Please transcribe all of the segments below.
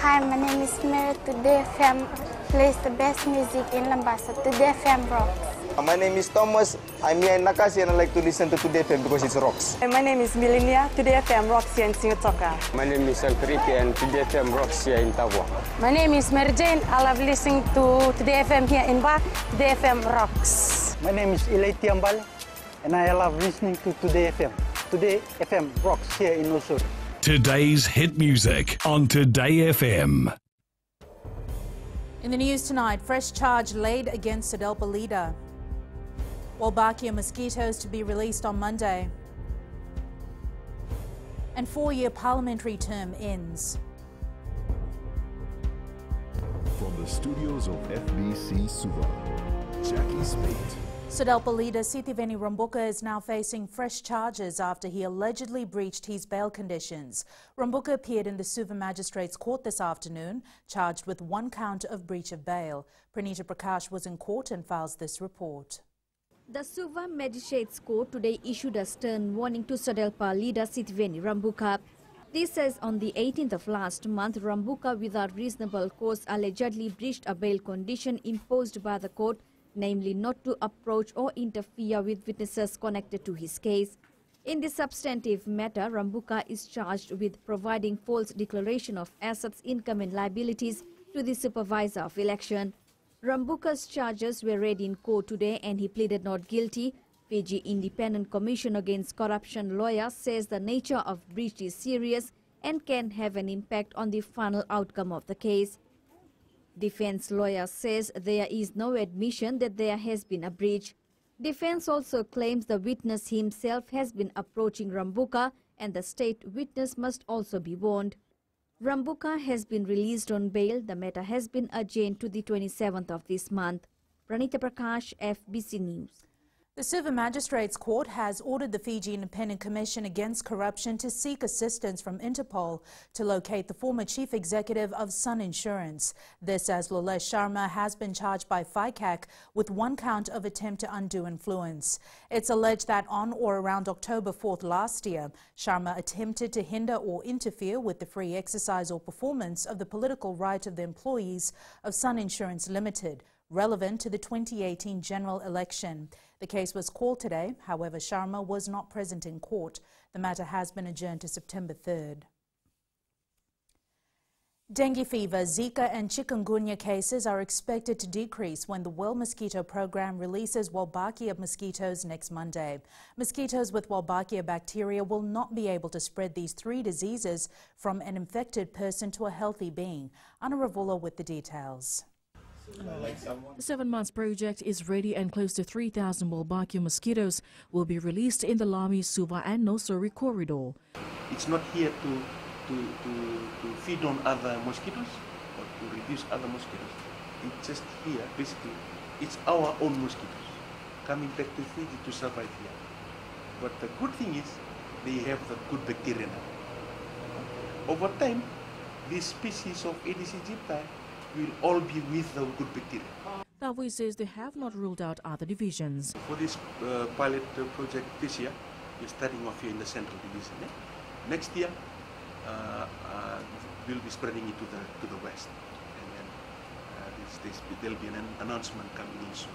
Hi, my name is Mary. Today FM plays the best music in Lambasa. Today FM rocks. My name is Thomas. I'm here in Nakasi and I like to listen to Today FM because it rocks. My name is Milenia. Today FM rocks here in Singatoka. My name is Alfripi and Today FM rocks here in Tavua. My name is Mary Jane. I love listening to Today FM here in Ba. Today FM rocks. My name is Ilay Tiambal and I love listening to Today FM. Today FM rocks here in Osur. Today's hit music on Today FM. In the news tonight, fresh charge laid against SODELPA leader. Wolbachia mosquitoes to be released on Monday. And 4-year parliamentary term ends. From the studios of FBC Suva, Jackie Spate. SODELPA leader Sitiveni Rambuka is now facing fresh charges after he allegedly breached his bail conditions. Rambuka appeared in the Suva Magistrates Court this afternoon, charged with 1 count of breach of bail. Pranita Prakash was in court and files this report. The Suva Magistrates Court today issued a stern warning to SODELPA leader Sitiveni Rambuka. This says on the 18th of last month, Rambuka without reasonable cause allegedly breached a bail condition imposed by the court, namely not to approach or interfere with witnesses connected to his case. In this substantive matter, Rambuka is charged with providing false declaration of assets, income and liabilities to the supervisor of election. Rambuka's charges were read in court today and he pleaded not guilty. Fiji Independent Commission Against Corruption lawyer says the nature of breach is serious and can have an impact on the final outcome of the case. Defense lawyer says there is no admission that there has been a breach. Defense also claims the witness himself has been approaching Rambuka and the state witness must also be warned. Rambuka has been released on bail. The matter has been adjourned to the 27th of this month. Pranita Prakash, FBC News. The Suva Magistrates Court has ordered the Fiji Independent Commission Against Corruption to seek assistance from Interpol to locate the former chief executive of Sun Insurance. This as Lulesh Sharma has been charged by FICAC with 1 count of attempt to undue influence. It's alleged that on or around October 4th last year, Sharma attempted to hinder or interfere with the free exercise or performance of the political right of the employees of Sun Insurance Limited, relevant to the 2018 general election. The case was called today. However, Sharma was not present in court. The matter has been adjourned to September 3rd. Dengue fever, Zika and chikungunya cases are expected to decrease when the Well Mosquito program releases Wolbachia mosquitoes next Monday. Mosquitoes with Wolbachia bacteria will not be able to spread these 3 diseases from an infected person to a healthy being. Anna Ravula with the details. The 7 months project is ready and close to 3,000 Wolbachia mosquitoes will be released in the Lami, Suva and Nosuri corridor. It's not here to feed on other mosquitoes or to reduce other mosquitoes. It's just here, basically, it's our own mosquitoes coming back to Fiji to survive here. But the good thing is they have the good bacteria now. Over time, this species of Aedes aegypti will all be with the good bacteria. Tavui says they have not ruled out other divisions. For this pilot project this year, we're starting off here in the Central Division. Next year, we'll be spreading it to the west. And then there'll be an announcement coming in soon.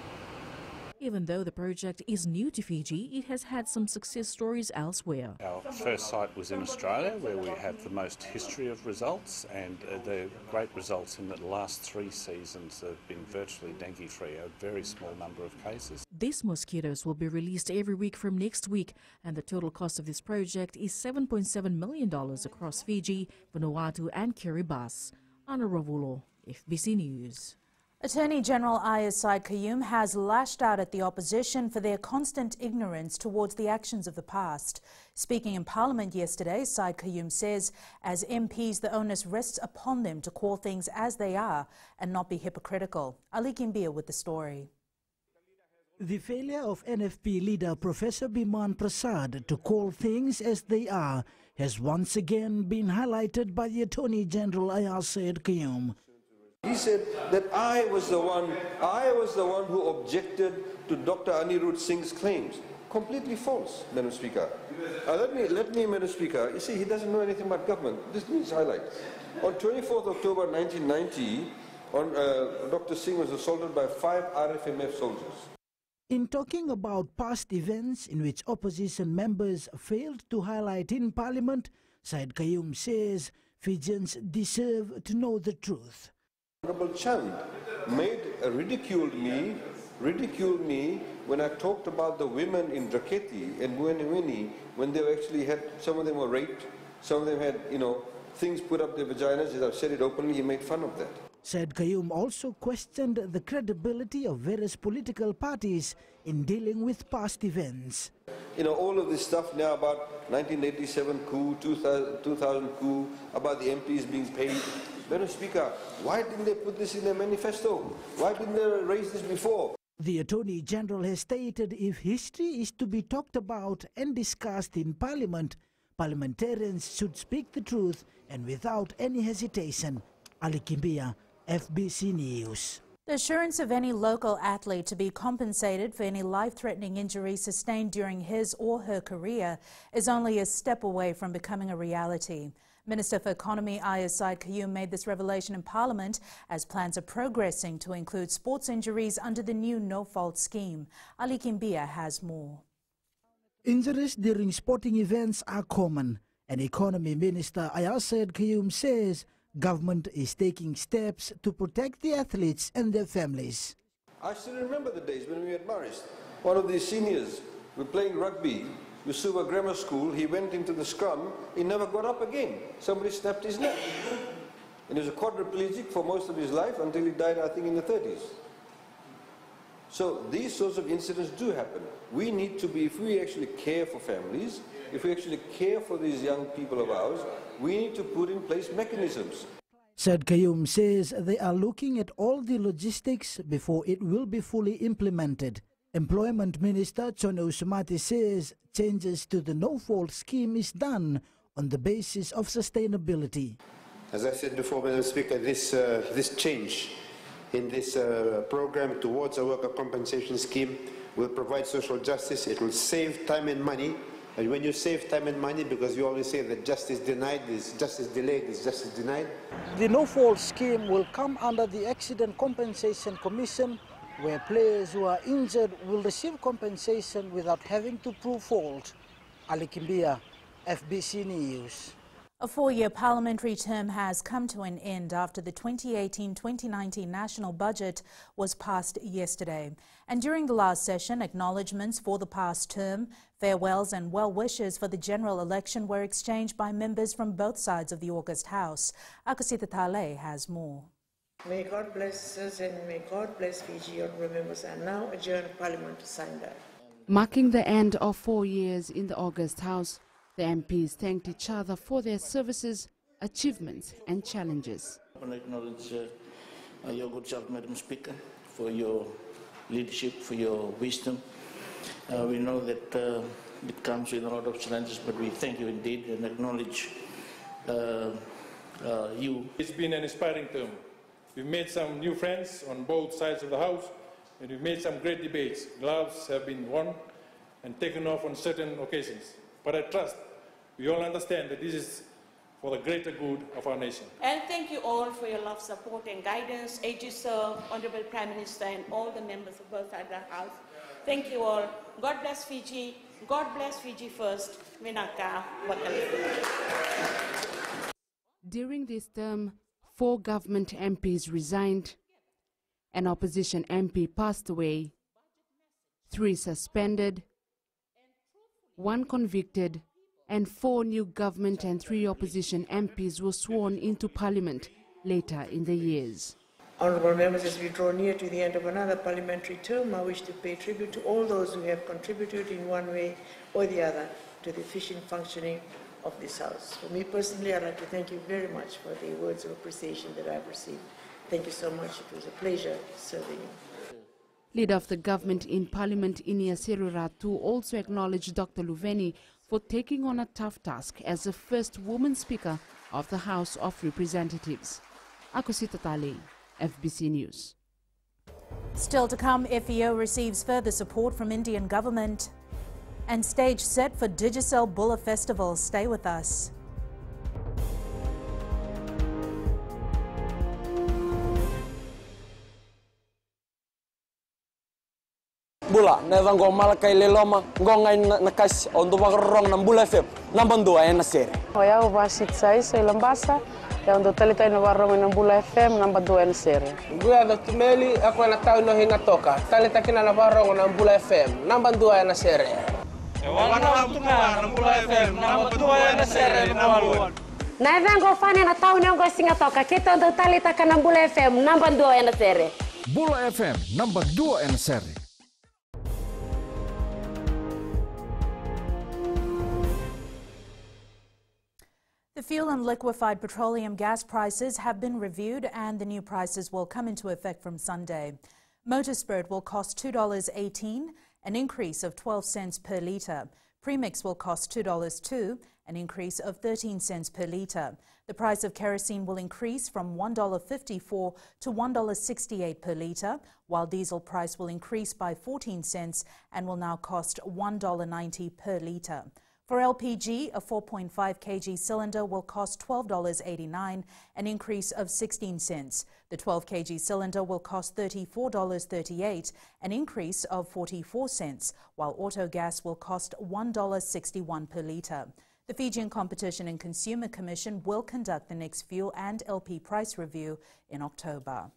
Even though the project is new to Fiji, it has had some success stories elsewhere. Our first site was in Australia, where we have the most history of results, and the great results in the last 3 seasons have been virtually dengue-free, a very small number of cases. These mosquitoes will be released every week from next week, and the total cost of this project is $7.7 million across Fiji, Vanuatu and Kiribati. Anna Ravulo, FBC News. Attorney General Ayaz Said Qayyum has lashed out at the opposition for their constant ignorance towards the actions of the past. Speaking in Parliament yesterday, Said Qayyum says, as MPs, the onus rests upon them to call things as they are and not be hypocritical. Ali Kimbia with the story. The failure of NFP leader Professor Biman Prasad to call things as they are has once again been highlighted by the Attorney General Ayaz Said Qayyum. He said that I was the one who objected to Dr. Anirudh Singh's claims, completely false, Madam Speaker. Let me, Madam Speaker, you see, he doesn't know anything about government. This needs highlight. On 24th October 1990, Dr. Singh was assaulted by 5 RFMF soldiers. In talking about past events in which opposition members failed to highlight in Parliament, Syed Qayyum says Fijians deserve to know the truth. Honorable Chand ridiculed me when I talked about the women in Draketi and Buenewini, when they actually had, some of them were raped, some of them had, things put up their vaginas. As I've said it openly, he made fun of that. Syed Qayyum also questioned the credibility of various political parties in dealing with past events. All of this stuff now about 1987 coup, 2000 coup, about the MPs being paid. Madam Speaker, why didn't they put this in their manifesto? Why didn't they raise this before? The Attorney General has stated if history is to be talked about and discussed in Parliament, parliamentarians should speak the truth and without any hesitation. Ali Kimbia, FBC News. The assurance of any local athlete to be compensated for any life-threatening injury sustained during his or her career is only a step away from becoming a reality. Minister for Economy Ayaz Syed Qayyum made this revelation in Parliament as plans are progressing to include sports injuries under the new no-fault scheme. Ali Kimbia has more. Injuries during sporting events are common, and Economy Minister Ayaz Syed Qayyum says government is taking steps to protect the athletes and their families. I still remember the days when we had Marist. One of these seniors were playing rugby with Suva Grammar School. He went into the scrum. He never got up again. Somebody snapped his neck. And he was a quadriplegic for most of his life until he died, I think, in the 30s. So these sorts of incidents do happen. We need to be, if we actually care for families, if we actually care for these young people of ours, we need to put in place mechanisms. Syed Qayyum says they are looking at all the logistics before it will be fully implemented. Employment Minister Chono Usmati says changes to the no-fault scheme is done on the basis of sustainability. As I said before, Madam Speaker, this change in this program towards a worker compensation scheme will provide social justice. It will save time and money. And when you save time and money, because you always say that justice denied is justice delayed is justice denied. The no-fault scheme will come under the Accident Compensation Commission, where players who are injured will receive compensation without having to prove fault. Ali Kimbia, FBC News. A 4-year parliamentary term has come to an end after the 2018-2019 national budget was passed yesterday. And during the last session, acknowledgements for the past term, farewells and well wishes for the general election were exchanged by members from both sides of the August House. Akasita Tale has more. May God bless us and may God bless Fiji. Honourable members are now adjourned Parliament to sign that. Marking the end of 4 years in the August House, the MPs thanked each other for their services, achievements and challenges. I want to acknowledge your good self, Madam Speaker, for your leadership, for your wisdom. We know that it comes with a lot of challenges, but we thank you indeed and acknowledge you. It's been an inspiring term. We've made some new friends on both sides of the House, and we've made some great debates. Gloves have been worn and taken off on certain occasions. But I trust we all understand that this is for the greater good of our nation. And thank you all for your love, support and guidance. As you serve, Honourable Prime Minister and all the members of both sides of the House. Thank you all. God bless Fiji. God bless Fiji first. Vinaka Wakali. During this term, 4 government MPs resigned, an opposition MP passed away, 3 suspended, 1 convicted, and 4 new government and 3 opposition MPs were sworn into Parliament later in the years. Honourable members, as we draw near to the end of another parliamentary term, I wish to pay tribute to all those who have contributed in one way or the other to the efficient functioning of this House. For me personally, I'd like to thank you very much for the words of appreciation that I've received. Thank you so much. It was a pleasure serving you. Leader of the government in Parliament, Inia Seruratu, also acknowledged Dr. Luveni for taking on a tough task as the first woman Speaker of the House of Representatives. Akosita Tale, FBC News. Still to come, FEO receives further support from Indian government. And stage set for Digicel Bulla Festival. Stay with us. Bula, neva ngoma kay leloma, ngonga nakas ondo wagrong ng Bula FM, nambandu ay nasere. Hoya ubasit sai lambasa, ya ondo talita ina warong ng Bula FM nambandu ay nasere. Guya do tumeli ako na tao no hinga toka, talita kina na warong ng Bula FM, nambandu ay nasere. Wana tunga ng Bula FM, nambandu ay nasere nawaluan. Neva ngofani na tao no singa toka, kita ondo talita kana Bula FM nambandu ay nasere. Bula FM nambandu ay nasere. The fuel and liquefied petroleum gas prices have been reviewed and the new prices will come into effect from Sunday. Motorspirit will cost $2.18, an increase of 12 cents per litre. Premix will cost $2.02, an increase of 13 cents per litre. The price of kerosene will increase from $1.54 to $1.68 per litre, while diesel price will increase by 14 cents and will now cost $1.90 per litre. For LPG, a 4.5 kg cylinder will cost $12.89, an increase of 16 cents. The 12 kg cylinder will cost $34.38, an increase of 44 cents, while auto gas will cost $1.61 per litre. The Fijian Competition and Consumer Commission will conduct the next fuel and LP price review in October.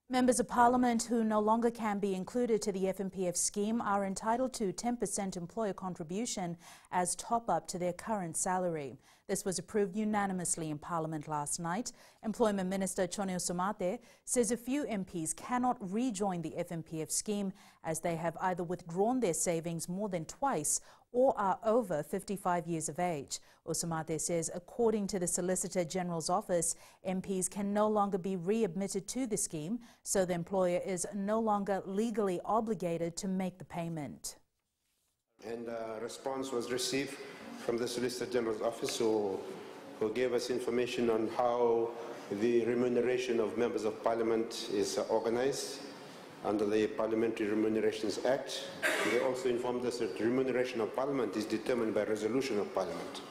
Members of Parliament who no longer can be included to the FMPF scheme are entitled to 10% employer contribution as top-up to their current salary. This was approved unanimously in Parliament last night. Employment Minister Choneo Somate says a few MPs cannot rejoin the FMPF scheme as they have either withdrawn their savings more than twice or are over 55 years of age. Osumate says, according to the Solicitor General's office, MPs can no longer be readmitted to the scheme, so the employer is no longer legally obligated to make the payment. And a response was received from the Solicitor General's office who gave us information on how the remuneration of members of Parliament is organized under the Parliamentary Remunerations Act. They also informed us that the remuneration of Parliament is determined by resolution of Parliament.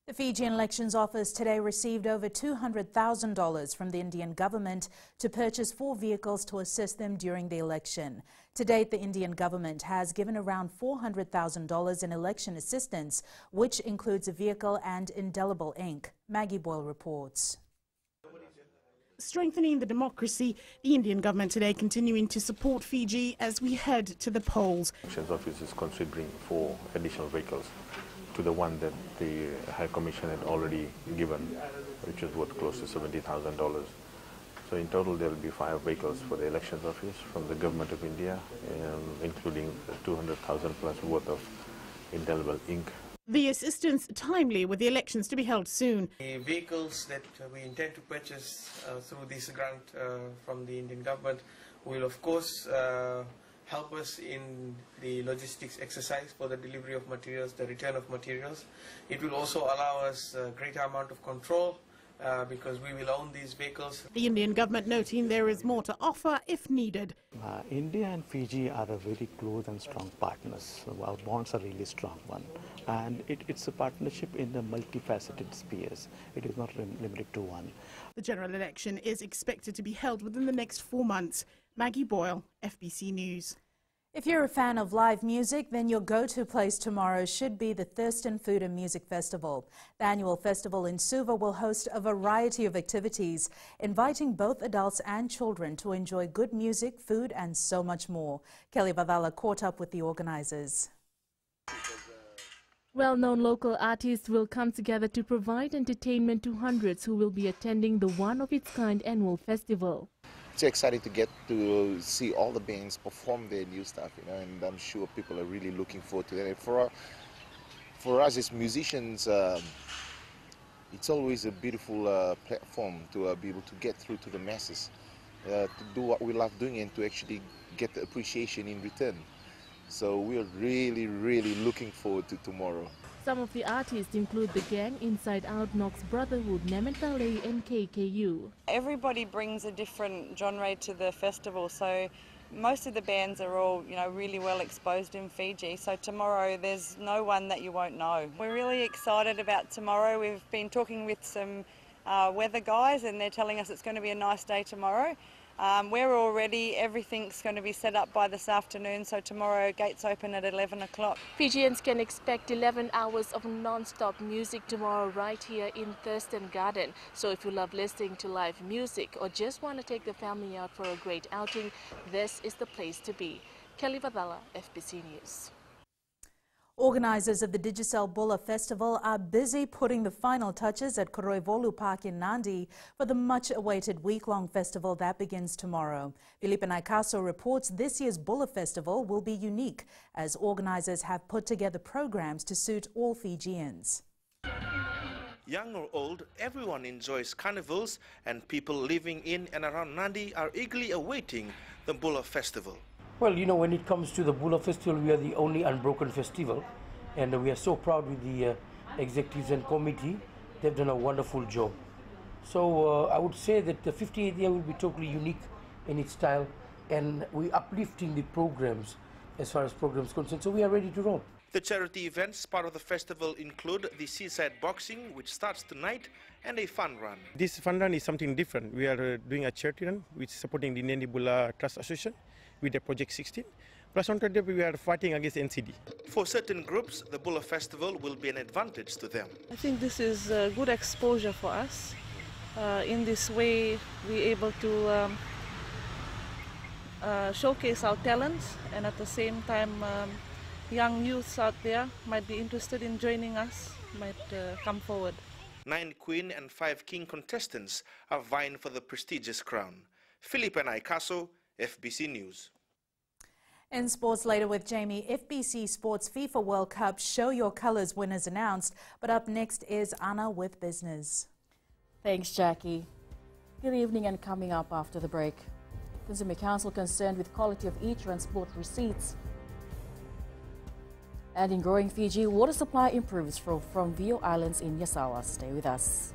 The Fijian Elections Office today received over $200,000 from the Indian government to purchase 4 vehicles to assist them during the election. To date, the Indian government has given around $400,000 in election assistance, which includes a vehicle and indelible ink. Maggie Boyle reports. Strengthening the democracy, the Indian government today continuing to support Fiji as we head to the polls. The Elections Office is considering 4 additional vehicles to the one that the High Commission had already given, which is worth close to $70,000. So in total there will be 5 vehicles for the Elections Office from the Government of India, including 200,000 plus worth of indelible ink. The assistance timely with the elections to be held soon. The vehicles that we intend to purchase through this grant from the Indian government will of course help us in the logistics exercise for the delivery of materials, the return of materials. It will also allow us a greater amount of control because we will own these vehicles. The Indian government noting there is more to offer if needed. India and Fiji are a very close and strong partners. Our bonds are really strong one. And it's a partnership in the multifaceted spheres. It is not limited to one. The general election is expected to be held within the next 4 months. Maggie Boyle, FBC News. If you're a fan of live music, then your go-to place tomorrow should be the Thurston Food and Music Festival. The annual festival in Suva will host a variety of activities, inviting both adults and children to enjoy good music, food and so much more. Kelly Bavala caught up with the organizers. Well-known local artists will come together to provide entertainment to hundreds who will be attending the one-of-its-kind annual festival. It's exciting to get to see all the bands perform their new stuff, and I'm sure people are really looking forward to that. And for us as musicians, it's always a beautiful platform to be able to get through to the masses, to do what we love doing and to actually get the appreciation in return. So we are really, really looking forward to tomorrow. Some of the artists include The Gang, Inside Out, Knox Brotherhood, Nementale and KKU. Everybody brings a different genre to the festival, so most of the bands are all, really well exposed in Fiji. So tomorrow there's no one that you won't know. We're really excited about tomorrow. We've been talking with some weather guys and they're telling us it's going to be a nice day tomorrow. We're all ready. Everything's going to be set up by this afternoon, so tomorrow gates open at 11 o'clock. Fijians can expect 11 hours of non-stop music tomorrow right here in Thurston Garden. So if you love listening to live music or just want to take the family out for a great outing, this is the place to be. Kelly Vadala, FBC News. Organisers of the Digicel Bula Festival are busy putting the final touches at Koroivolu Park in Nandi for the much-awaited week-long festival that begins tomorrow. Felipe Naikaso reports this year's Bula Festival will be unique as organisers have put together programs to suit all Fijians. Young or old, everyone enjoys carnivals, and people living in and around Nandi are eagerly awaiting the Bula Festival. Well, when it comes to the Bula Festival, we are the only unbroken festival, and we are so proud with the executives and committee. They've done a wonderful job. So I would say that the 58th year will be totally unique in its style, and we're uplifting the programs as far as programs concerned. So we are ready to roll. The charity events part of the festival include the Seaside Boxing, which starts tonight, and a fun run. This fun run is something different. We are doing a charity run, which is supporting the Nandi Bula Trust Association with the Project 16. Plus on top, we are fighting against NCD. For certain groups, the Bula Festival will be an advantage to them. I think this is good exposure for us. In this way, we're able to showcase our talents, and at the same time, young youths out there might be interested in joining us, might come forward. 9 Queen and 5 King contestants are vying for the prestigious crown. Felipe Naikaso, FBC News. In sports later with Jamie, FBC Sports FIFA World Cup Show Your Colours winners announced. But up next is Anna with business. Thanks, Jackie. Good evening, and coming up after the break. Consumer Council concerned with quality of e-transport receipts. And in growing Fiji, water supply improves from Vio Islands in Yasawa. Stay with us.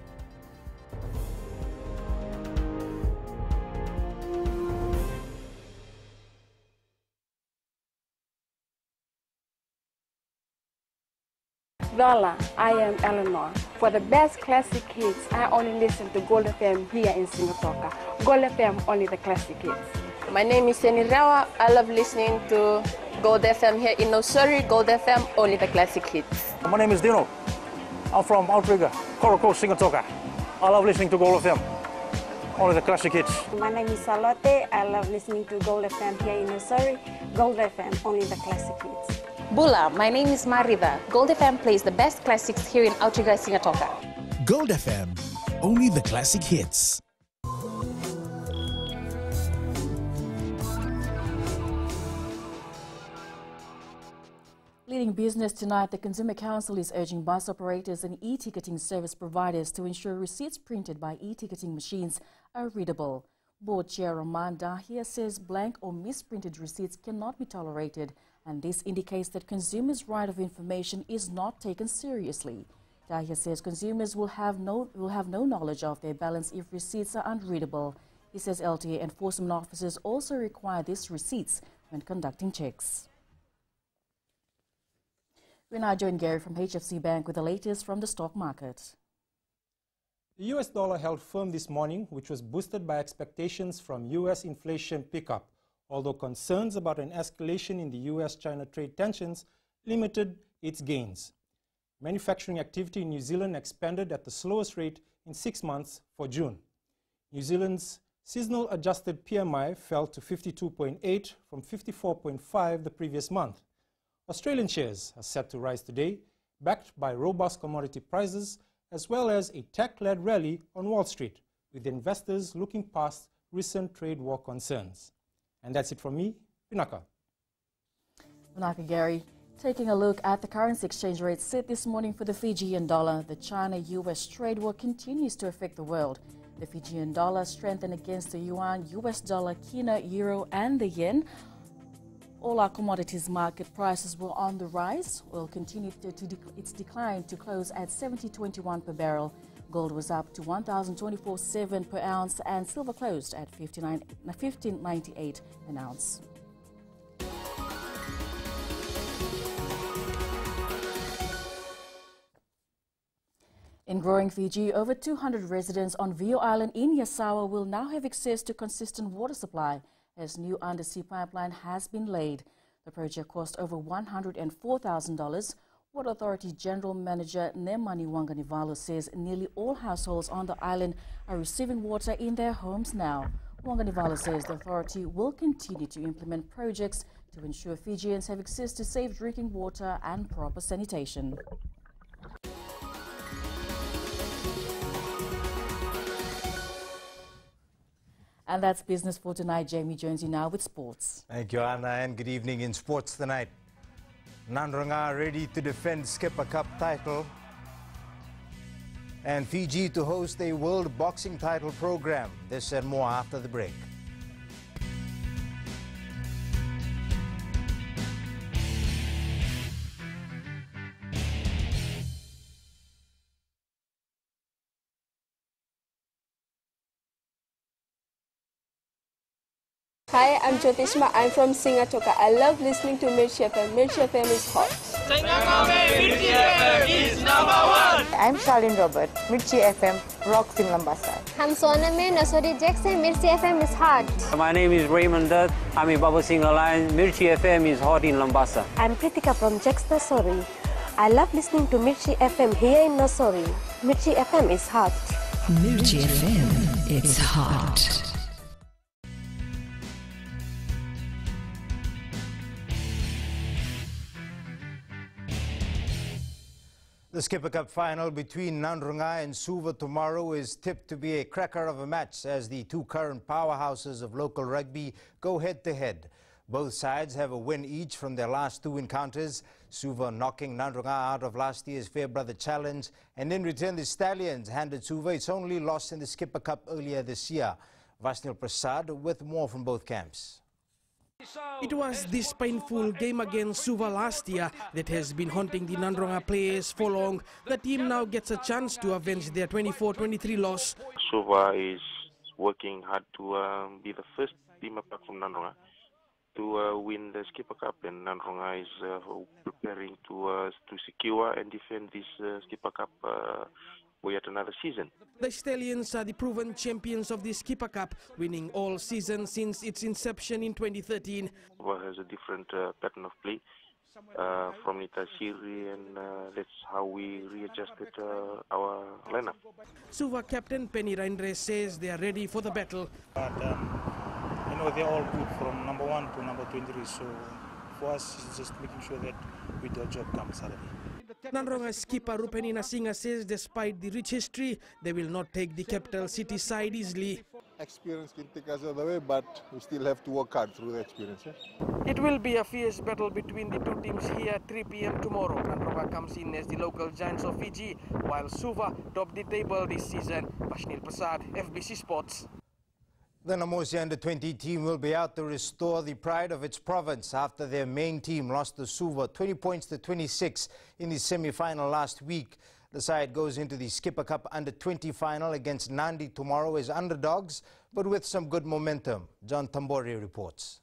Voila, I am Eleanor. For the best classic hits, I only listen to Gold FM here in Singapore. Gold FM, only the classic hits. My name is Yeni Rawa. I love listening to Gold FM here in Nosuri. Gold FM, only the classic hits. My name is Dino. I'm from Outrigger, Coral Coast, Singapore. I love listening to Gold FM, only the classic hits. My name is Salote. I love listening to Gold FM here in Nosuri. Gold FM, only the classic hits. Bula, my name is Mariva. Gold FM plays the best classics here in Outrigger, Singapore. Gold FM, only the classic hits. Leading business tonight, the Consumer Council is urging bus operators and e-ticketing service providers to ensure receipts printed by e-ticketing machines are readable. Board Chair Roman Dahia says blank or misprinted receipts cannot be tolerated, and this indicates that consumers' right of information is not taken seriously. Dahia says consumers will have no knowledge of their balance if receipts are unreadable. He says LTA enforcement officers also require these receipts when conducting checks. We now join Gary from HFC Bank with the latest from the stock market. The US dollar held firm this morning, which was boosted by expectations from US inflation pickup, although concerns about an escalation in the US-China trade tensions limited its gains. Manufacturing activity in New Zealand expanded at the slowest rate in 6 months for June. New Zealand's seasonal adjusted PMI fell to 52.8 from 54.5 the previous month. Australian shares are set to rise today, backed by robust commodity prices as well as a tech-led rally on Wall Street, with investors looking past recent trade war concerns. And that's it from me, Pinaka. Pinaka, Gary. Taking a look at the currency exchange rate set this morning for the Fijian dollar, the China-US trade war continues to affect the world. The Fijian dollar strengthened against the yuan, US dollar, kina, euro and the yen. All our commodities market prices were on the rise. Oil continued its decline to close at $70.21 per barrel. Gold was up to $1,024.7 per ounce, and silver closed at $15.98 an ounce. In growing Fiji, over 200 residents on Vio Island in Yasawa will now have access to consistent water supply as new undersea pipeline has been laid. The project cost over $104,000. Water Authority General Manager Nemani Wanganivalo says nearly all households on the island are receiving water in their homes now. Wanganivalo says the authority will continue to implement projects to ensure Fijians have access to safe drinking water and proper sanitation. And that's business for tonight. Jamie joins you now with sports. Thank you, Anna, and good evening in sports tonight. Nandronga ready to defend Skipper Cup title, and Fiji to host a World Boxing title program. This and more after the break. Hi, I'm Jyotishma. I'm from Singatoka. I love listening to Mirchi FM. Mirchi FM is hot. Mirchi FM is #1. I'm Charlene Robert. Mirchi FM rocks in Lambasa. I'm Soname Nasodi Jackson. Mirchi FM is hot. My name is Raymond Dutt. I'm in Baba Singh Alliance. Mirchi FM is hot in Lambasa. I'm Pritika from Jax Nasori. I love listening to Mirchi FM here in Nasori. Mirchi FM is hot. Mirchi FM, it's hot. The Skipper Cup final between Nandronga and Suva tomorrow is tipped to be a cracker of a match as the two current powerhouses of local rugby go head-to-head. Both sides have a win each from their last two encounters, Suva knocking Nandronga out of last year's Fairbrother Challenge, and in return the Stallions handed Suva its only loss in the Skipper Cup earlier this year. Vasnil Prasad with more from both camps. It was this painful game against Suva last year that has been haunting the Nandronga players for long. The team now gets a chance to avenge their 24-23 loss. Suva is working hard to be the first team apart from Nandronga to win the Skipper Cup, and Nandronga is preparing to secure and defend this Skipper Cup for yet another season. The Stallions are the proven champions of the Skipper Cup, winning all seasons since its inception in 2013. Suva has a different pattern of play from Nitasiri, and that's how we readjusted our lineup. Suva captain Penny Raindre says they are ready for the battle. But, you know, they're all good from number 1 to number 23, so for us it's just making sure that we do our job come Saturday. Nandronga skipper Rupeni Nasinga says despite the rich history, they will not take the capital city side easily. Experience can take us all the way, but we still have to work hard through the experience. It will be a fierce battle between the two teams here at 3 p.m. tomorrow. Nandronga comes in as the local giants of Fiji, while Suva top the table this season. Vasnil Prasad, FBC Sports. The Namosi Under-20 team will be out to restore the pride of its province after their main team lost to Suva 20 points to 26 in the semi-final last week. The side goes into the Skipper Cup Under-20 final against Nandi tomorrow as underdogs, but with some good momentum. John Tambori reports.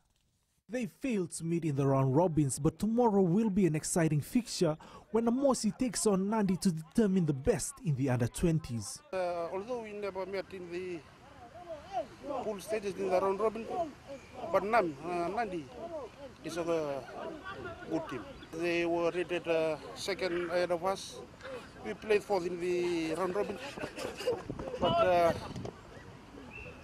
They failed to meet in the round robins, but tomorrow will be an exciting fixture when Namosi takes on Nandi to determine the best in the Under-20s. Although we never met in the pool stages in the round robin, but Nandi is a good team. They were rated second ahead of us. We played fourth in the round robin, but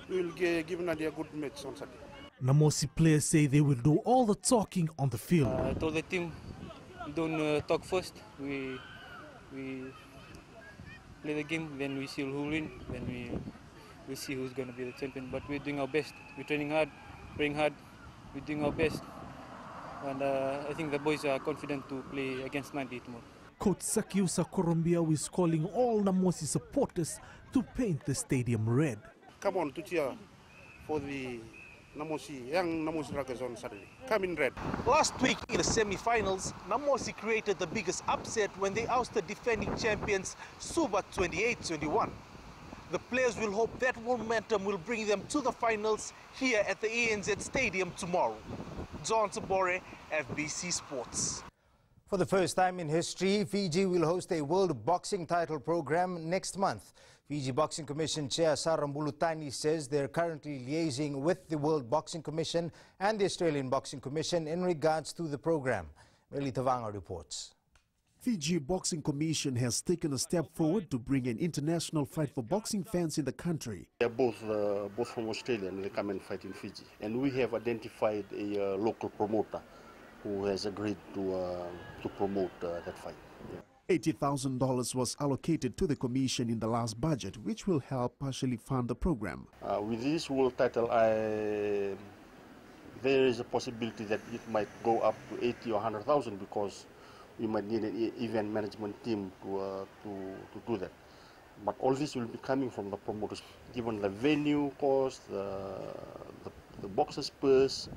we will give Nandi a good match on Saturday. Namosi players say they will do all the talking on the field. I told the team, don't talk first. We play the game, then we see who will win, then we see who's going to be the champion. But we're doing our best. We're training hard, praying hard. We're doing our best. And I think the boys are confident to play against Nandi tomorrow. Coach Sakiusa Korombia is calling all Namosi supporters to paint the stadium red. Come on to cheer for the young Namosi Ruggers on Saturday. Come in red. Last week in the semi-finals, Namosi created the biggest upset when they ousted defending champions Suva 28-21. The players will hope that momentum will bring them to the finals here at the ANZ Stadium tomorrow. John Tabore, FBC Sports. For the first time in history, Fiji will host a World Boxing Title program next month. Fiji Boxing Commission Chair Sarah Mbulutani says they're currently liaising with the World Boxing Commission and the Australian Boxing Commission in regards to the program. Meli Tavanga reports. Fiji Boxing Commission has taken a step forward to bring an international fight for boxing fans in the country. They're both from Australia and they come and fight in Fiji. And we have identified a local promoter who has agreed to promote that fight. Yeah. $80,000 was allocated to the commission in the last budget, which will help partially fund the program. With this world title, there is a possibility that it might go up to 80 or 100,000 because we might need an event management team to do that. But all this will be coming from the promoters, given the venue cost, the boxers' purse,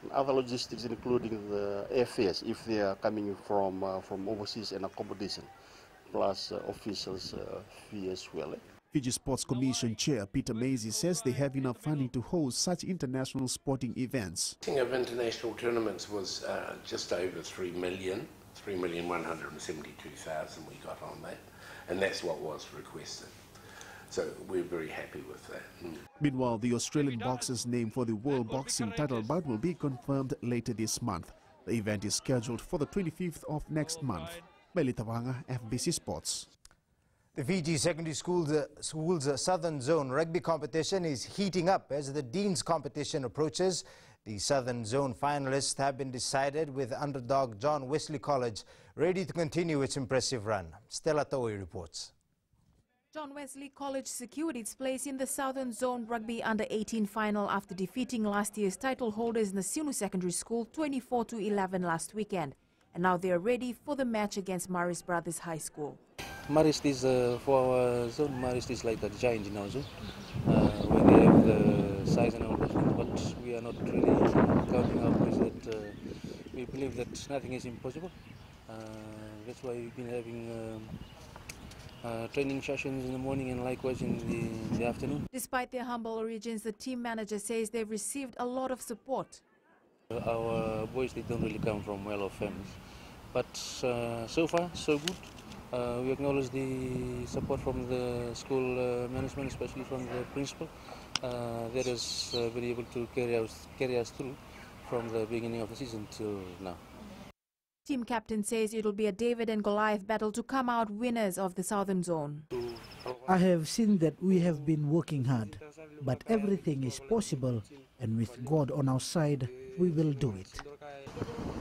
and other logistics, including the airfares, if they are coming from overseas, and accommodation, plus officials' fee as well. Fiji Sports Commission Chair Peter Maisy says they have enough funding to host such international sporting events. The of international tournaments was just over 3,172,000 we got on that, and that's what was requested. So we're very happy with that. Meanwhile, the Australian boxer's name for the World Boxing Title bout will be confirmed later this month. The event is scheduled for the 25th of next month. Meli Tavanga, FBC Sports. The Fiji Secondary School's Southern Zone rugby competition is heating up as the Dean's competition approaches. The Southern Zone finalists have been decided, with underdog John Wesley College ready to continue its impressive run. Stella Toei reports. John Wesley College secured its place in the Southern Zone Rugby Under-18 final after defeating last year's title holders Nasinu Secondary School 24-11 last weekend. And now they are ready for the match against Marist Brothers High School. Marist is, for our zone, Marist is like a giant in our zone. When they have the size and all those things, but we are not really counting our boys that we believe that nothing is impossible. That's why we've been having training sessions in the morning and likewise in the afternoon. Despite their humble origins, the team manager says they've received a lot of support. Our boys, they don't really come from well-off families, but so far so good. We acknowledge the support from the school management, especially from the principal, that has been able to carry us through from the beginning of the season till now. Team captain says it'll be a David and Goliath battle to come out winners of the Southern Zone. I have seen that we have been working hard, but everything is possible, and with God on our side, we will do it.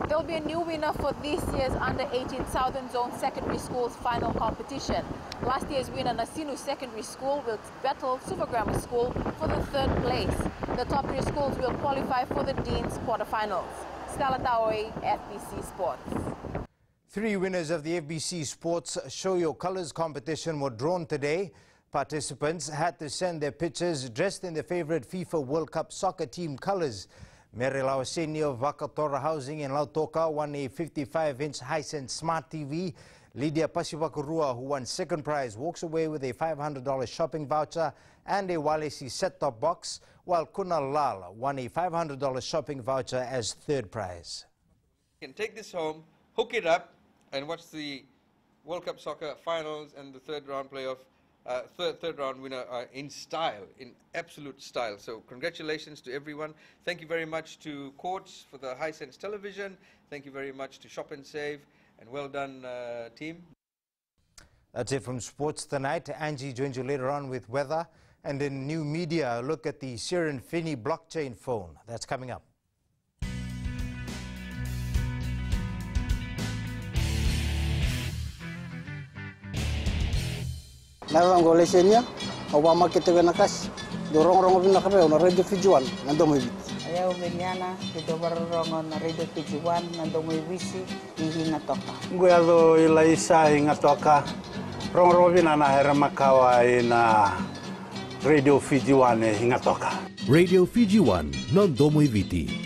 There'll be a new winner for this year's Under-18 Southern Zone Secondary School's final competition. Last year's winner, Nasinu Secondary School, will battle Suva Grammar School for the 3rd place. The top 3 schools will qualify for the Dean's quarterfinals. Stella Taoi, FBC Sports. 3 winners of the FBC Sports Show Your Colors competition were drawn today. Participants had to send their pictures dressed in their favorite FIFA World Cup soccer team colors. Mary Lawaseni of Vakatora Housing in Lautoka won a 55-inch Hisense Smart TV. Lydia Pasivakurua, who won 2nd prize, walks away with a $500 shopping voucher and a Walesi set-top box, while Kunal Lal won a $500 shopping voucher as 3rd prize. You can take this home, hook it up, and watch the World Cup Soccer finals and the 3rd round playoff, third round winner in style, in absolute style. So congratulations to everyone. Thank you very much to Courts for the Hisense television. Thank you very much to Shop and Save, and well done, team. That's it from sports tonight. Angie joins you later on with weather. And in new media, a look at the Siren Finney blockchain phone. That's coming up. Narang golesenya, Obama kita nakas, dorong na kape, na radio Fijuan, nandong may Ayaw benyana, ito barongon na radio Fijuan, nandong may wisi, hingatoka. Guyado ilaisa hingatoka, rong na heramakawa na Radio Fijuan hingatoka. Radio Fijuan, nandong may viti.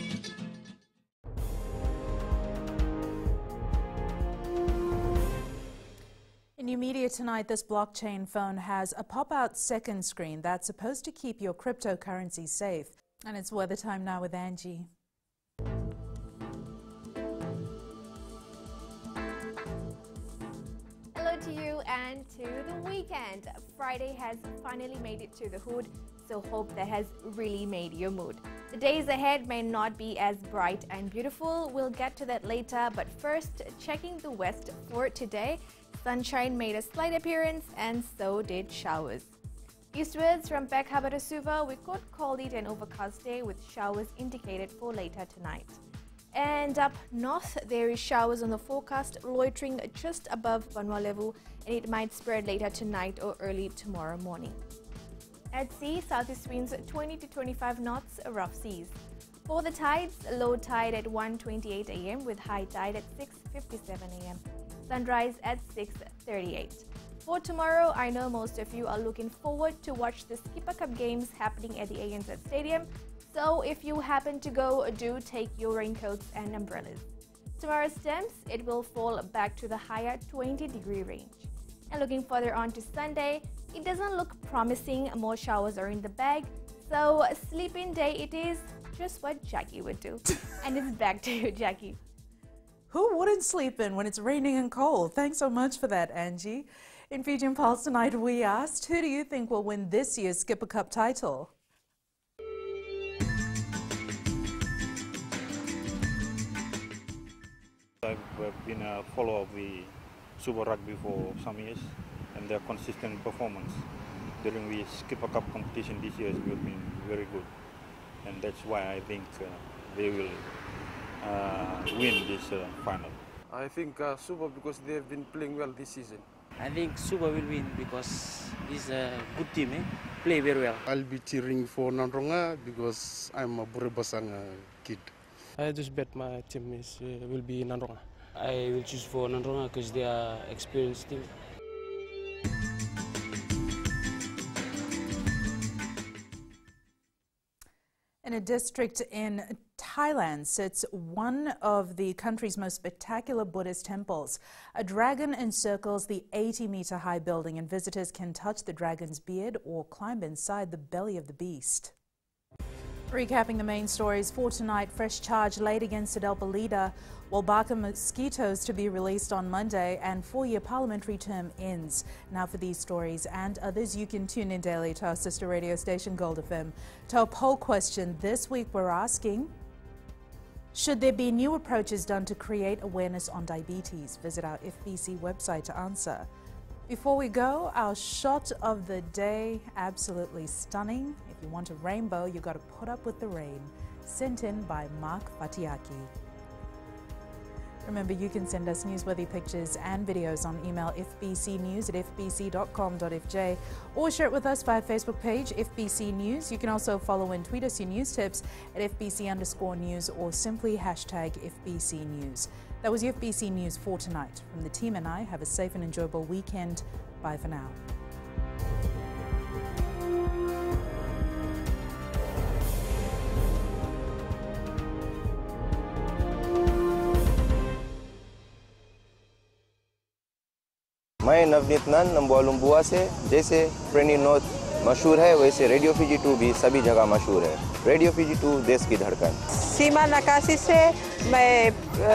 In new media tonight, this blockchain phone has a pop-out second screen that's supposed to keep your cryptocurrency safe. And it's weather time now with Angie. and to the weekend. Friday has finally made it to the hood, so hope that has really made your mood. The days ahead may not be as bright and beautiful. We'll get to that later, but first, checking the west for today. Sunshine made a slight appearance and so did showers. Eastwards from Peck Harbour to Suva, we could call it an overcast day with showers indicated for later tonight. And up north, there is showers on the forecast, loitering just above Banwa level, and it might spread later tonight or early tomorrow morning. At sea, southeast winds 20 to 25 knots, rough seas. For the tides, low tide at 1:28 a.m. with high tide at 6:57 a.m. Sunrise at 6:38. For tomorrow, I know most of you are looking forward to watch the Skipper Cup games happening at the ANZ Stadium. So if you happen to go, do take your raincoats and umbrellas. Tomorrow's temps, it will fall back to the higher 20-degree range. And looking further on to Sunday, it doesn't look promising. More showers are in the bag. So sleep-in day it is, just what Jackie would do. And it's back to you, Jackie. Who wouldn't sleep in when it's raining and cold? Thanks so much for that, Angie. In Fijian Pulse tonight, we asked, who do you think will win this year's Skipper Cup title? I've been a follower of the Super Rugby for some years, and their consistent performance during the Skipper Cup competition this year has been very good, and that's why I think they will win this final. I think Suva, because they have been playing well this season. I think Suva will win because it's a good team, play very well. I'll be cheering for Nanronga because I'm a Burebasang kid. I just bet my team will be Nanronga. I will choose for Nanronga because they are experienced team. In a district in Thailand sits one of the country's most spectacular Buddhist temples. A dragon encircles the 80-meter high building, and visitors can touch the dragon's beard or climb inside the belly of the beast. Recapping the main stories for tonight, fresh charge laid against Adelpa leader, Wolbaka mosquitoes to be released on Monday, and 4-year parliamentary term ends. Now for these stories and others, you can tune in daily to our sister radio station Gold FM. To our poll question this week, we're asking, should there be new approaches done to create awareness on diabetes? Visit our FBC website to answer. Before we go, our shot of the day, absolutely stunning. If you want a rainbow, you've got to put up with the rain. Sent in by Mark Fatiaki. Remember, you can send us newsworthy pictures and videos on email fbcnews@fbc.com.fj or share it with us via Facebook page FBC News. You can also follow and tweet us your news tips at FBC_news or simply hashtag FBC News. That was your FBC News for tonight. From the team and I, have a safe and enjoyable weekend. Bye for now. मैं नवनीत नंद नंबोलुम्बुआ से। जैसे प्रेनी note मशहूर है, वैसे radio Fiji 2 भी सभी जगह मशहूर है। रेडियो फीजी 2 देश की धड़कन। सीमा नकाशी से मैं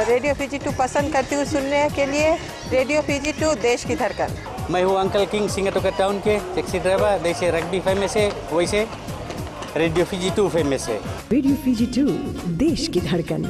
रेडियो फीजी 2 पसंद करती हूँ सुनने के लिए। रेडियो फीजी 2 देश की धड़कन। मैं हूँ अंकल किंग सिंगाटोका टाउन के टैक्सी ड्राइवर। जैसे रग्बी फेमस है, वैसे रेडियो फीजी 2 फेमस है। रेडियो फीजी 2 देश की धड़कन।